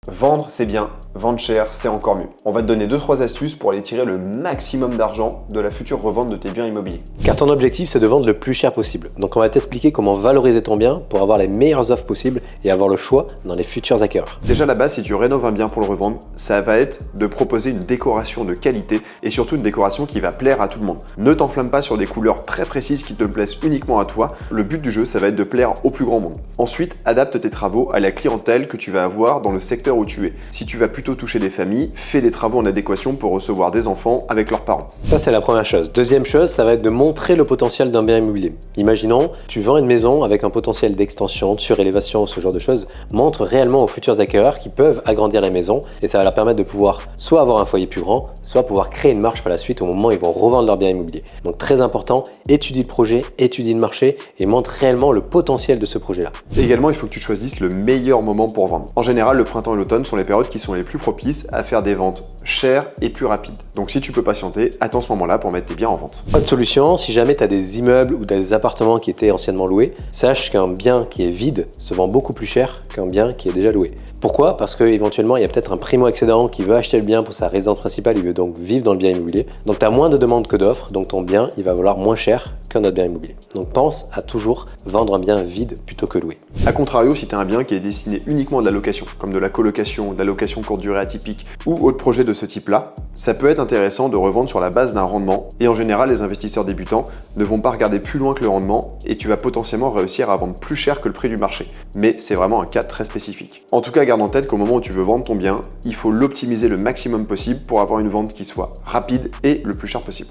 Vendre, c'est bien. Vendre cher, c'est encore mieux. On va te donner 2-3 astuces pour aller tirer le maximum d'argent de la future revente de tes biens immobiliers. Car ton objectif, c'est de vendre le plus cher possible. Donc on va t'expliquer comment valoriser ton bien pour avoir les meilleures offres possibles et avoir le choix dans les futurs acquéreurs. Déjà là-bas, si tu rénoves un bien pour le revendre, ça va être de proposer une décoration de qualité et surtout une décoration qui va plaire à tout le monde. Ne t'enflamme pas sur des couleurs très précises qui te plaisent uniquement à toi. Le but du jeu, ça va être de plaire au plus grand monde. Ensuite, adapte tes travaux à la clientèle que tu vas avoir dans le secteur où tu es. Si tu vas plutôt toucher des familles, fais des travaux en adéquation pour recevoir des enfants avec leurs parents. Ça, c'est la première chose. Deuxième chose, ça va être de montrer le potentiel d'un bien immobilier. Imaginons, tu vends une maison avec un potentiel d'extension, de surélévation, ce genre de choses. Montre réellement aux futurs acquéreurs qui peuvent agrandir la maison et ça va leur permettre de pouvoir soit avoir un foyer plus grand, soit pouvoir créer une marge par la suite au moment où ils vont revendre leur bien immobilier. Donc très important, étudie le projet, étudie le marché et montre réellement le potentiel de ce projet-là. Et également, il faut que tu choisisses le meilleur moment pour vendre. En général, le printemps et l'automne sont les périodes qui sont les plus propices à faire des ventes chères et plus rapides. Donc si tu peux patienter, attends ce moment-là pour mettre tes biens en vente. Autre solution, si jamais tu as des immeubles ou des appartements qui étaient anciennement loués, sache qu'un bien qui est vide se vend beaucoup plus cher qu'un bien qui est déjà loué. Pourquoi? Parce qu'éventuellement, il y a peut-être un primo-accédant qui veut acheter le bien pour sa résidence principale, il veut donc vivre dans le bien immobilier. Donc tu as moins de demandes que d'offres, donc ton bien, il va valoir moins cher qu'un autre bien immobilier. Donc pense à toujours vendre un bien vide plutôt que loué. A contrario, si tu as un bien qui est destiné uniquement à de la location, comme de la colocation, de la location courte durée atypique ou autre projet de ce type-là, ça peut être intéressant de revendre sur la base d'un rendement et en général, les investisseurs débutants ne vont pas regarder plus loin que le rendement et tu vas potentiellement réussir à vendre plus cher que le prix du marché. Mais c'est vraiment un cas très spécifique. En tout cas, garde en tête qu'au moment où tu veux vendre ton bien, il faut l'optimiser le maximum possible pour avoir une vente qui soit rapide et le plus cher possible.